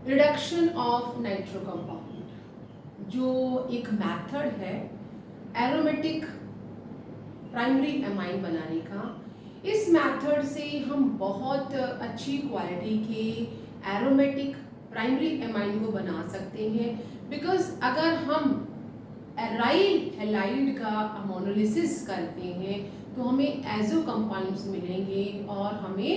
Reduction of nitro compound जो एक method है एरोमेटिक प्राइमरी एमाइन बनाने का। इस मेथड से हम बहुत अच्छी क्वालिटी के एरोमेटिक प्राइमरी एमाइन को बना सकते हैं। बिकॉज अगर हम एराइल हैलाइड का अमोनोलिसिस करते हैं तो हमें एजो कंपाउंड्स मिलेंगे और हमें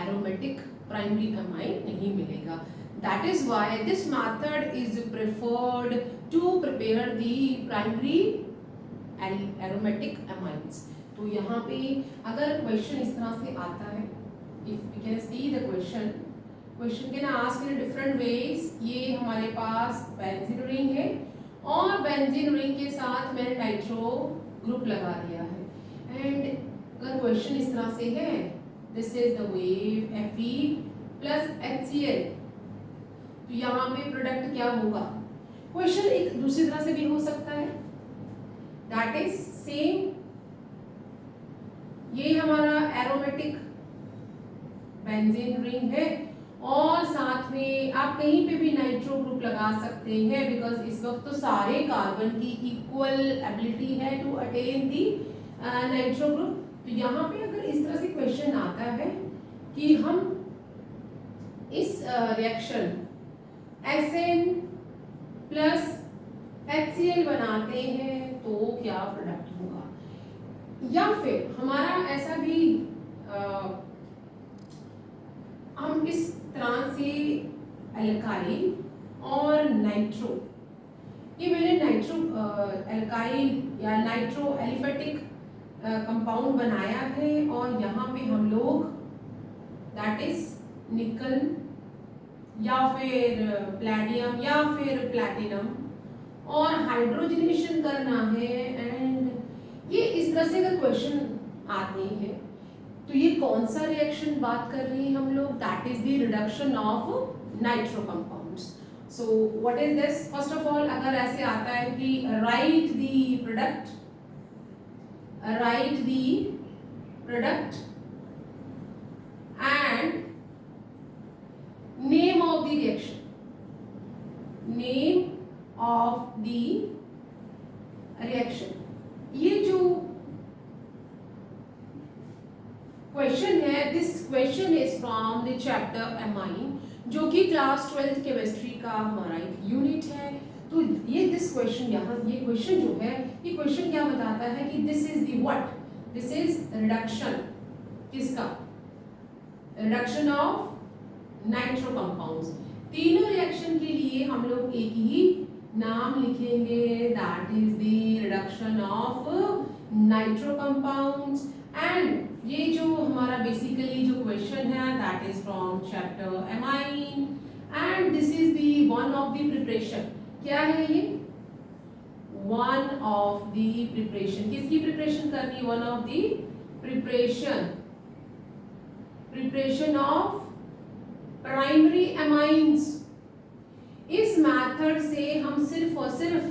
एरोमेटिक प्राइमरी एमाइन नहीं मिलेगा। That is why this method is preferred to prepare the primary aromatic amines। तो यहाँ पे अगर क्वेश्चन इस तरह से आता है, if we can see the question can ask in different ways। ये हमारे पास बेंजीन रिंग है और बेंजीन रिंग के साथ मैंने नाइट्रो ग्रुप लगा दिया है एंड अगर क्वेश्चन इस तरह से है, this is the wave Fe plus HCl, तो यहाँ पे प्रोडक्ट क्या होगा। क्वेश्चन एक दूसरी तरह से भी हो सकता है, दैट इज सेम। ये हमारा एरोमेटिक बेंजीन रिंग है और साथ में आप कहीं पे भी नाइट्रो ग्रुप लगा सकते हैं बिकॉज इस वक्त तो सारे कार्बन की इक्वल एबिलिटी है to attain the nitro group. तो यहाँ पे अगर इस तरह से क्वेश्चन आता है कि हम इस रिएक्शन Sn प्लस HCl बनाते हैं तो क्या प्रोडक्ट होगा, या फिर हमारा ऐसा भी हम इस तरह से एल्काइल और नाइट्रो, ये मैंने नाइट्रो एल्काइल या नाइट्रो एलिफेटिक कंपाउंड बनाया है और यहाँ पे हम लोग दैट इज निकल या फिर प्लैटिनम या फिर प्लैटिनम और हाइड्रोजनेशन करना है एंड ये इस तरह से अगर क्वेश्चन आते हैं तो ये कौन सा रिएक्शन बात कर रहे हैं हम लोग, that is the reduction of nitro compounds. So what is this, first of all अगर ऐसे आता है कि right the product and name of the reaction, ये जो क्वेश्चन है, this question is from the chapter amine जो कि क्लास 12th केमिस्ट्री का हमारा एक यूनिट है। तो ये दिस क्वेश्चन यहाँ ये क्वेश्चन जो है, ये क्वेश्चन क्या बताता है कि this is the what, this is reduction किसका, रिडक्शन ऑफ नाइट्रो कंपाउंड्स। तीनों रिएक्शन के लिए हम लोग एक ही नाम लिखेंगे, that is the reduction of nitro compounds. And ये जो हमारा बेसिकली जो क्वेश्चन है that is from chapter amine and this is the one of the preparation. क्या है ये, वन ऑफ द प्रिपरेशन, किसकी प्रिपरेशन करनी है, one of the preparation of primary amines. इस मेथड से हम सिर्फ और सिर्फ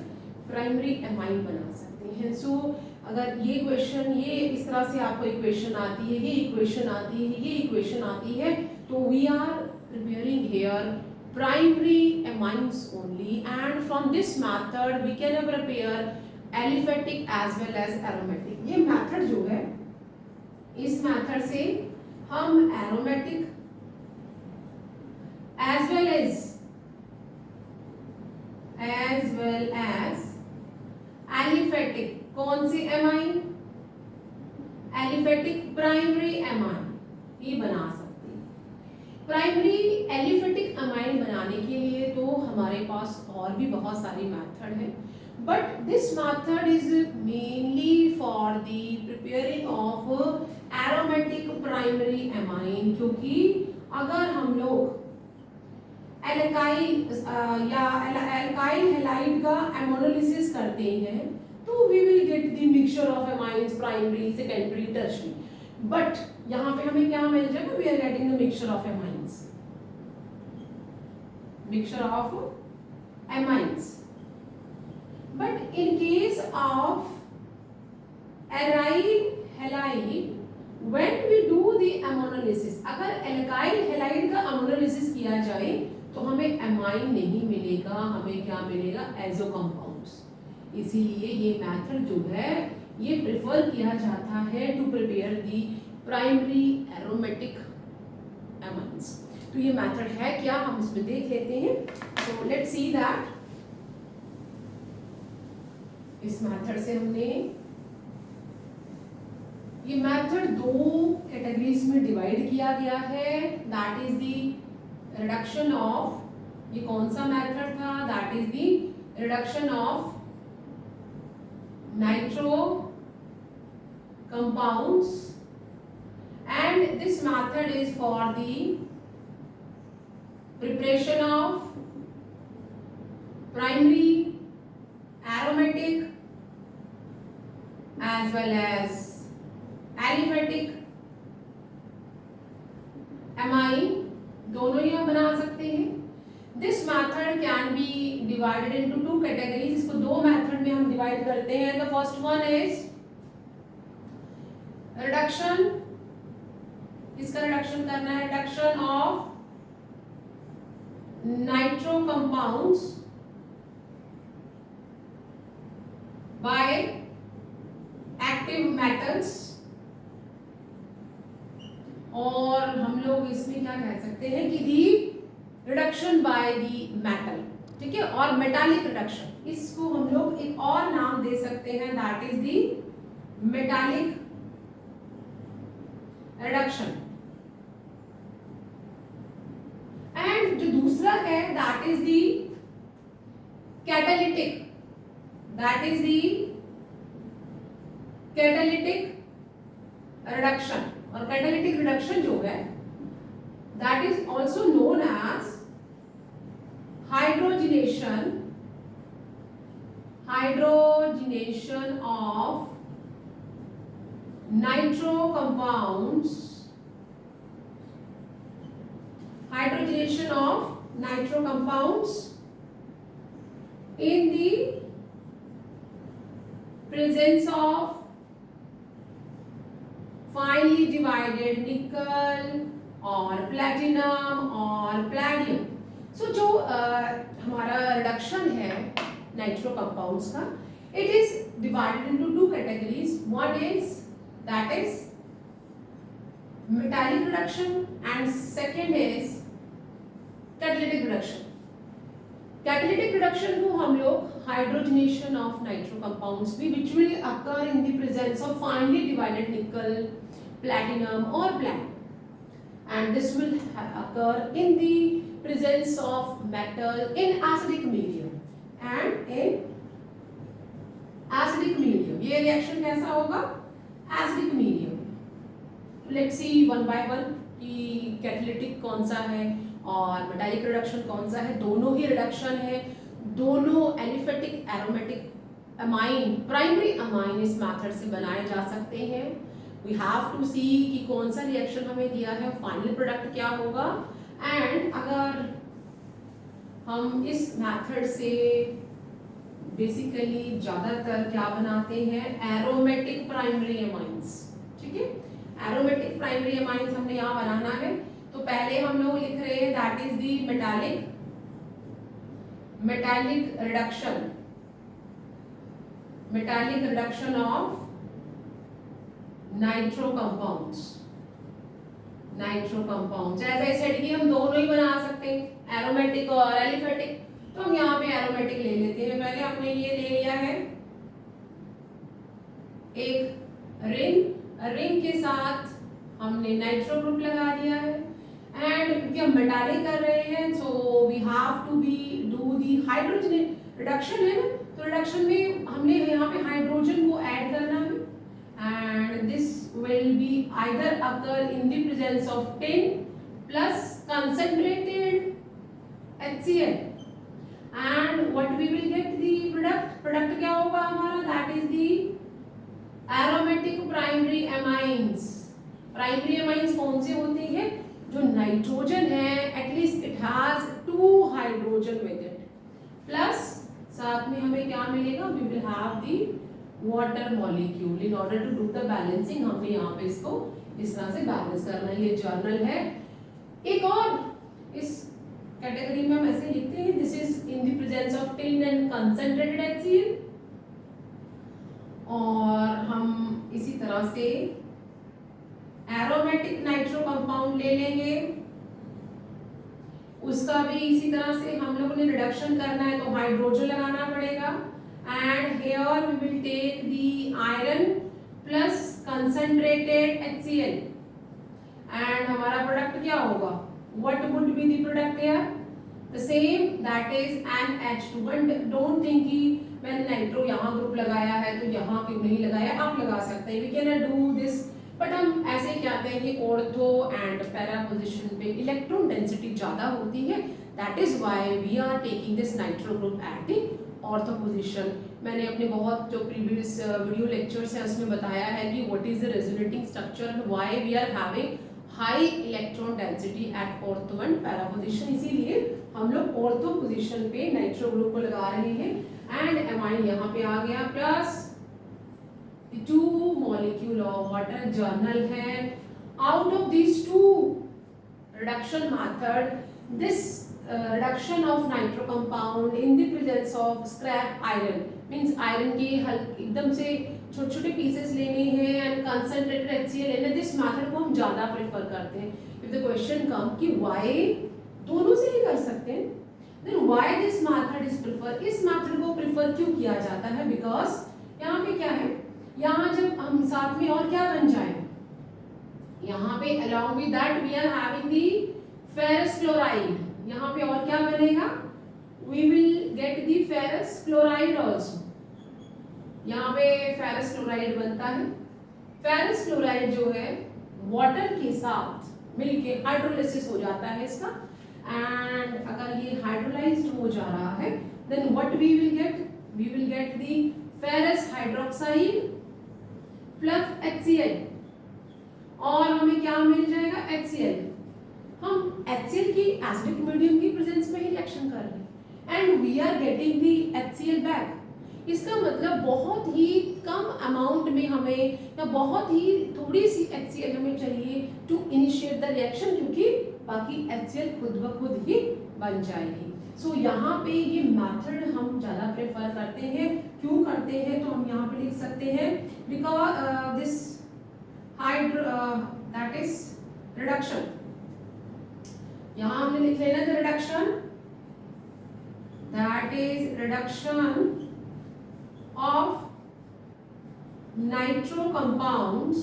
प्राइमरी एमाइन बना सकते हैं। सो अगर ये क्वेश्चन, ये इस तरह से आपको इक्वेशन आती है, ये इक्वेशन आती है, ये इक्वेशन आती है, तो we are preparing here primary amines only and from this method we can prepare aliphatic as well as aromatic. ये मेथड जो है, इस मेथड से हम aromatic as well as aliphatic, कौन सी एमाइन, एलिफेटिक प्राइमरी एमाइन ये बना सकते हैं। प्राइमरी एलिफेटिक एमाइन बनाने के लिए तो हमारे पास और भी बहुत सारी मेथड है, but this method is mainly for the preparing of aromatic primary amine. क्योंकि अगर हम लोग एल्काइल या एल्काइल हैलाइड का एमोनोलिसिस करते हैं तो we will get the mixture of amines, primary, secondary, tertiary. But यहाँ पे हमें क्या मिल जाएगा, we are getting the mixture of amines, but in case of aryl halide when we do the ammonolysis, अगर एल्काइल हैलाइड का एमोनोलिसिस किया जाए तो हमें एमाइन नहीं मिलेगा, हमें क्या मिलेगा, एजो कंपाउंड्स। इसीलिए ये मेथड जो है ये प्रेफर किया जाता है to prepare the primary aromatic amines. तो ये मेथड है क्या, हम इसमें देख लेते हैं। तो लेट्स सी दैट इस मेथड से हमने ये मेथड दो कैटेगरीज में डिवाइड किया गया है। That is the reduction of, ये कौन सा मेथड था, that is the reduction of nitro compounds, and this method is for the preparation of primary aromatic as well as aliphatic amine, दोनों ही हम बना सकते हैं। This method can be divided into two categories, इसको दो method में हम divide करते हैं। The first one is reduction, इसका रिडक्शन करना है, reduction of nitro compounds by active metals, और हम लोग इसमें क्या कह सकते हैं कि दी रिडक्शन बाय दी मेटल, ठीक है, और मेटालिक रिडक्शन, इसको हम लोग एक और नाम दे सकते हैं, that is the metallic reduction. And जो दूसरा है that is the catalytic, that is the catalytic reduction. और कैटालिटिक रिडक्शन जो है that is also known as hydrogenation, hydrogenation of nitro compounds, hydrogenation of nitro compounds in the presence of finely divided nickel or platinum or palladium. So जो हमारा reduction है nitro compounds का, it is divided into two categories. One is that is metallic reduction and second is catalytic reduction. Catalytic reduction को हम लोग hydrogenation of nitro compounds भी, which will occur in the presence of finely divided nickel, platinum or palladium, and this will occur in the presence of metal in acidic medium and in acidic medium। ये reaction कैसा होगा, acidic medium. Let's see one by one कि catalytic कौन सा है और metallic reduction कौन सा है। दोनों ही रिडक्शन है, दोनों aliphatic aromatic amine, primary amine इस मेथड से बनाए जा सकते हैं। वी हैव टू सी कि कौन सा रिएक्शन हमें दिया है, फाइनल प्रोडक्ट क्या होगा। एंड अगर हम इस मेथड से बेसिकली ज्यादातर क्या बनाते हैं, एरोमेटिक प्राइमरी अमाइंस, ठीक है, एरोमेटिक प्राइमरी अमाइंस हमने यहाँ बनाना है। तो पहले हम लोग लिख रहे हैं that is the metallic reduction of nitro compounds. जैसे आई सेड कि हम दोनों ही बना सकते हैं, एरोमेटिक और एलिफेटिक। तो हम यहाँ पे एरोमेटिक ले लेते हैं। पहले हमने ये ले लिया है एक रिंग के साथ हमने नाइट्रो ग्रुप लगा दिया है। एंड क्योंकि हम मेटालिक कर रहे हैं so we have to be do the hydrogen reduction है ना, तो रिडक्शन में हमने यहाँ पे हाइड्रोजन को ऐड करना है। And this will be either occur in the presence of tin plus concentrated HCl and what we will get the product क्या होगा हमारा, that is the aromatic primary amines। Primary amines कौन से होते हैं, जो नाइट्रोजन है at least it has 2 hydrogen with it, plus साथ में हमें क्या मिलेगा, we will have the water molecule. In order to do the balancing हमें यहाँ पे इसको इस तरह से बैलेंस करना है। ये जर्नल है। एक और इस कैटेगरी में हम ऐसे लिखते हैं, this is in the presence of tin and concentrated HCl। और हम इसी तरह से एरोमेटिक नाइट्रो कंपाउंड ले लेंगे, उसका भी इसी तरह से हम लोगों ने रिडक्शन करना है तो हाइड्रोजन लगाना पड़ेगा। And here we will take the iron plus concentrated HCl and हमारा प्रोडक्ट क्या होगा, what would be the product here, the same, that is NH2। But don't think कि मैंने नाइट्रो यहाँ ग्रुप लगाया है तो यहाँ क्यों नहीं लगाया, आप लगा सकते हैं, we can do this. But हम ऐसे क्या कहते हैं कि ऑर्थो एंड पैरा पोजीशन पे इलेक्ट्रॉन डेंसिटी ज्यादा होती है, that is why we are taking this nitro group at the ortho position. मैंने अपने बहुत जो प्रीवियस वीडियो लेक्चर्स हैं उसमें बताया है कि what is the resonating structure and why we are having high electron density at ortho and para position, इसीलिए हम लोग ऑर्थो पोजीशन पे नाइट्रो ग्रुप को लगा रहे हैं। एंड एमाइन यहाँ पे आ गया plus 2 molecule of water, journal है। Out of these two reduction method, this reduction of nitro compound in the presence of scrap iron means iron के एकदम से छोटे छोटे pieces लेने हैं and concentrated HCl लेने, this method को हम ज़्यादा prefer करते हैं। If the question come कि why, दोनों से ही कर सकते हैं, then why this method is prefer, इस method को prefer क्यों किया जाता है, because यहाँ पे क्या है, यहाँ जब हम साथ में और क्या बन जाए, यहाँ पे along with that we are having the ferrous chloride, यहाँ पे और क्या बनेगा, we will get the ferrous chloride also, यहाँ पे ferrous chloride बनता है। ferrous chloride जो है वाटर के साथ मिलके हाइड्रोलाइसिस हो जाता है इसका, एंड अगर ये हाइड्रोलाइज्ड हो जा रहा है then what we will get the ferrous hydroxide plus HCl, और हमें क्या मिल जाएगा, HCl। हम HCl की एसिडिक मीडियम की प्रेजेंस में ही रिएक्शन कर रहे हैं and we are getting the HCl back. इसका मतलब बहुत ही कम अमाउंट में हमें या बहुत ही थोड़ी सी HCl हमें चाहिए टू इनिशिएट द रिएक्शन, क्योंकि बाकी HCl खुद ब खुद ही बन जाएगी। सो यहाँ पे ये मेथड हम ज़्यादा प्रेफर करते हैं, क्यों करते हैं तो हम यहाँ पे लिख सकते हैं because this that is reduction, यहाँ हमने लिख लेना the reduction, that is reduction of nitro compounds,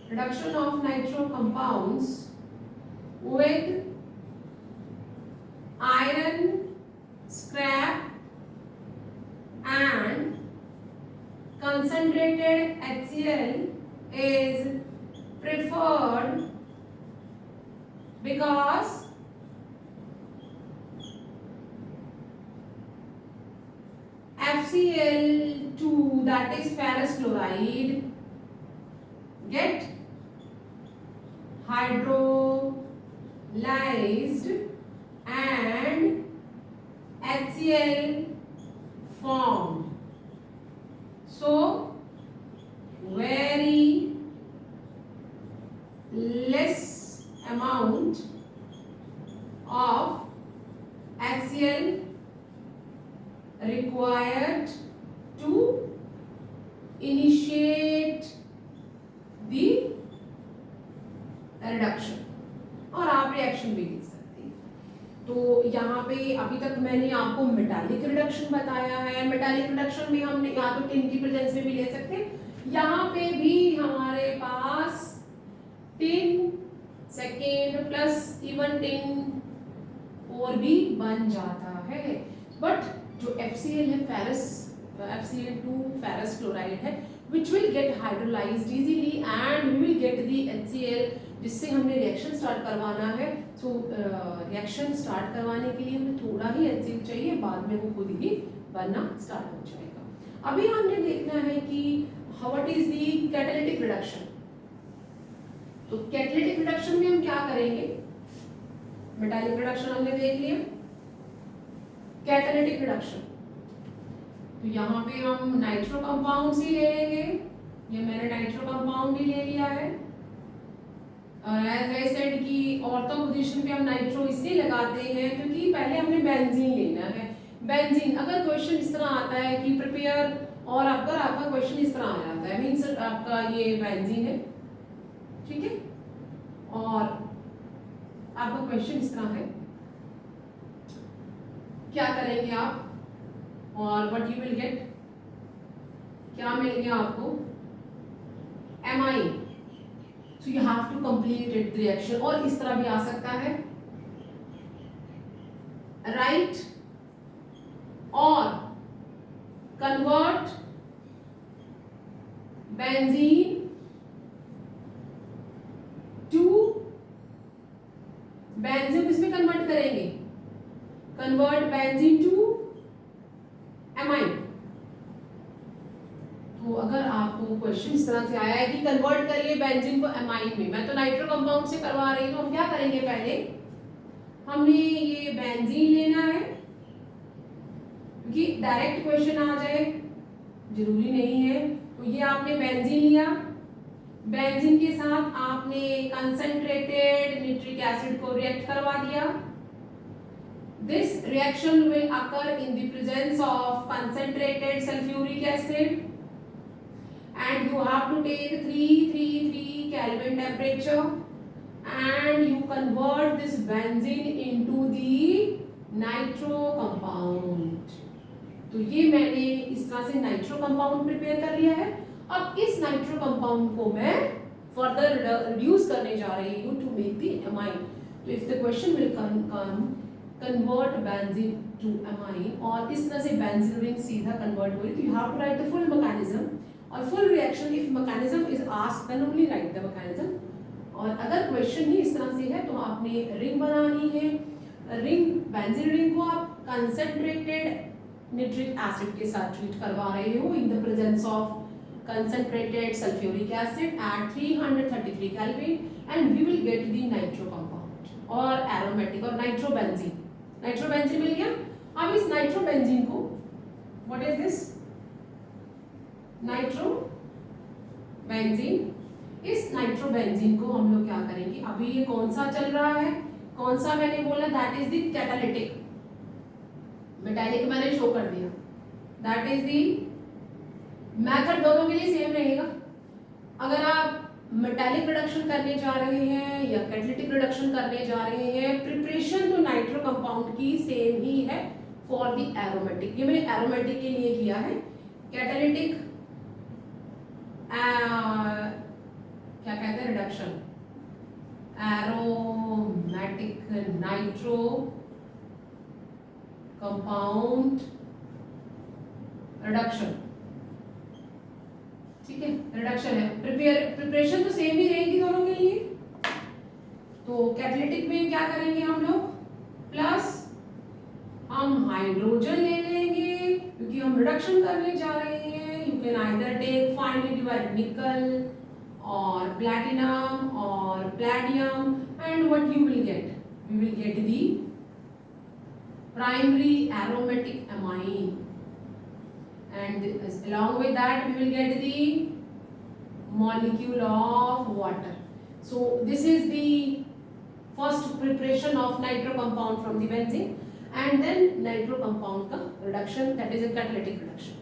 reduction of nitro compounds with iron, scrap and concentrated HCl is preferred because FCl2, that is ferrous chloride, get hydrolyzed and HCl formed. So very less amount of HCl required to initiate the reduction, और आप reaction भी लिख सकते हैं। तो यहाँ पे अभी तक मैंने आपको मेटालिक रिडक्शन बताया है, मेटालिक रिडक्शन में हमने या तो टिन की प्रेजेंस में भी ले सकते हैं, यहाँ पे भी हमारे पास tin second plus even tin और भी बन जाता है। बट जो FCl है फेरस, FCl2 फेरस क्लोराइड है, which will get hydrolyzed easily and we will get the HCl, जिससे हमने रिएक्शन स्टार्ट करवाना है। सो रिएक्शन स्टार्ट करवाने के लिए हमें थोड़ा ही HCl चाहिए, बाद में वो खुद ही बनना स्टार्ट हो जाएगा। अभी हमने देखना है कि what is the catalytic reduction. तो कैटालिटिक रिडक्शन में हम क्या करेंगे, मेटालिक रिडक्शन हमने देख लिया, कैटालिटिक रिडक्शन तो यहाँ पे हम नाइट्रो कंपाउंड ही ले लेंगे, ये मैंने नाइट्रो कंपाउंड ही ले लिया है, और एज आई सेड कि ऑर्थो पोजीशन पे हम नाइट्रो इसलिए लगाते हैं क्योंकि पहले हमने बेंजीन लेना है। बेंजीन अगर क्वेश्चन इस तरह आता है कि प्रिपेयर, और अगर आपका क्वेश्चन इस तरह आ जाता है मीन्स आपका ये बेंजीन है, ठीक है, और आपका क्वेश्चन इस तरह है, क्या करेंगे आप और व्हाट यू विल गेट, क्या मिल गया आपको, amine. So you have to complete it reaction. और इस तरह भी आ सकता है, राइट और कन्वर्ट बेंजीन टू, बेंजीन किसमें कन्वर्ट करेंगे, कन्वर्ट बेंजीन टू एमाइन। तो अगर आपको क्वेश्चन इस तरह से आया है कि कन्वर्ट करिए बेंजीन को एमाइन में, मैं तो नाइट्रो कंपाउंड से करवा रही हूँ, हम क्या करेंगे, पहले हमने ये बेंजीन लेना है, क्योंकि डायरेक्ट क्वेश्चन आ जाए जरूरी नहीं है। तो ये आपने बेंजीन लिया, बेंजीन के साथ आपने कंसंट्रेटेड नाइट्रिक एसिड को रिएक्ट करवा दिया। This reaction will occur in the presence of concentrated sulphuric acid and you have to take 333 Kelvin temperature and you convert this benzene into the nitro compound। तो ये मैंने इस तरह से nitro compound prepare कर लिया है। अब इस नाइट्रो कंपाउंड को मैं फर्दर रिड्यूस करने जा रही हूँ टू मेक द एमाइन। तो if the question will come convert benzene to amine, और इस तरह से बेंजीन रिंग सीधा कन्वर्ट हुई, तो you have to write the full mechanism और full reaction. If mechanism is asked then only write the mechanism. और अगर क्वेश्चन ही इस तरह से है तो आपने रिंग बनानी है, रिंग बेंजीन रिंग को आप कंसंट्रेटेड नाइट्रिक एसिड के साथ ट्रीट करवा रहे हो in the presence of concentrated sulfuric acid at 333 Kelvin and we will get the nitro compound or aromatic or nitrobenzene। nitrobenzene मिल गया। अब इस nitrobenzene को, what is this, nitrobenzene, इस nitrobenzene को हम लोग क्या करेंगे, अभी ये कौन सा चल रहा है, कौन सा मैंने बोला, that is the catalytic, metallic मैंने शो कर दिया, that is the मेथड दोनों के लिए सेम रहेगा। अगर आप मेटालिक रिडक्शन करने जा रहे हैं या कैटालिटिक रिडक्शन करने जा रहे हैं, प्रिपरेशन तो नाइट्रो कंपाउंड की सेम ही है फॉर द एरोमेटिक। ये मैंने एरोमेटिक के लिए किया है। कैटालिटिक क्या कहते हैं, reduction, aromatic nitro compound reduction, ठीक है, रिडक्शन है। प्रिपरेशन तो सेम ही रहेगी दोनों के लिए। तो कैटालिटिक में क्या करेंगे हम लोग, प्लस हम हाइड्रोजन ले लेंगे क्योंकि हम रिडक्शन करने जा रहे हैं। You can either take finely divided nickel और प्लैटिनम और platinum and what you will get, we will get the primary aromatic amine and along with that we will get the molecule of water। So this is the first preparation of nitro compound from the benzene and then nitro compound ka reduction, that is a catalytic reduction।